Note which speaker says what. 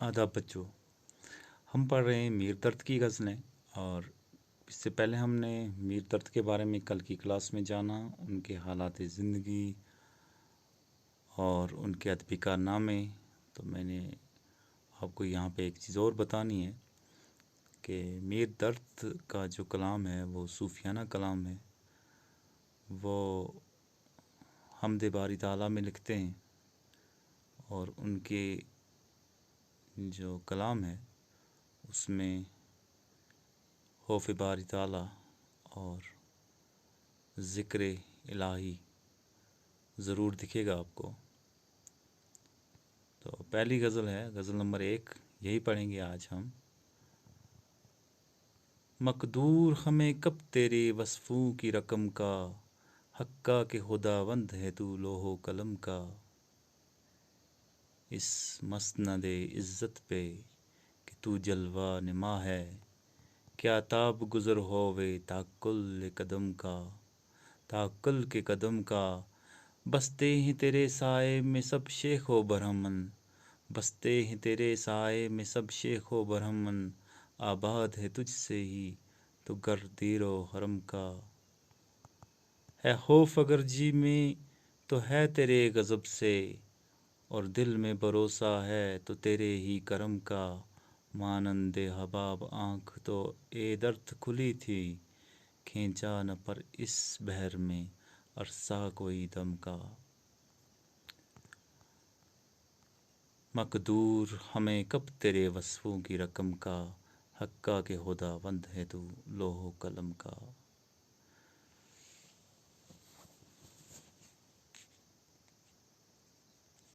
Speaker 1: آداب بچوں، ہم پڑھ رہے ہیں میر درد کی غزلیں۔ اور اس سے پہلے ہم نے میر درد کے بارے میں کل کی کلاس میں جانا، ان کے حالات زندگی اور ان کے ادبی کارنامے۔ تو میں نے آپ کو یہاں پہ ایک چیز اور بتانی ہے کہ میر درد کا جو کلام ہے وہ صوفیانہ کلام ہے۔ وہ حمد باری تعالیٰ میں لکھتے ہیں، اور ان کے جو کلام ہے اس میں خوف باری تعالیٰ اور ذکر الہی ضرور دکھے گا آپ کو۔ تو پہلی غزل ہے، غزل نمبر 1، یہی پڑھیں گے آج ہم۔ مقدور ہمیں کب تیرے وصفوں کی رقم کا، حقہ کہ خداوند ہے تو لوح و قلم کا۔ اس مسند عزت پہ کہ تو جلوہ نما ہے، کیا تاب گزر ہووے تعقل قدم کا، تعقل کے قدم کا۔ بستے ہیں تیرے سائے میں سب شیخ و برہمن، بستے ہیں تیرے سائے میں سب شیخ و برہمن۔ آباد ہے تجھ سے ہی تو گر دیر و حرم کا، ہے خوف اگر جی میں تو ہے تیرے غضب سے، اور دل میں بھروسہ ہے تو تیرے ہی کرم کا۔ مانند حباب آنکھ تو اے درد کھلی تھی، کھینچا نہ پر اس بحر میں عرصہ کوئی دم کا۔ مقدور ہمیں کب تیرے وصفوں کی رقم کا، حقہ کہ خداوند ہے تو لوح و قلم کا۔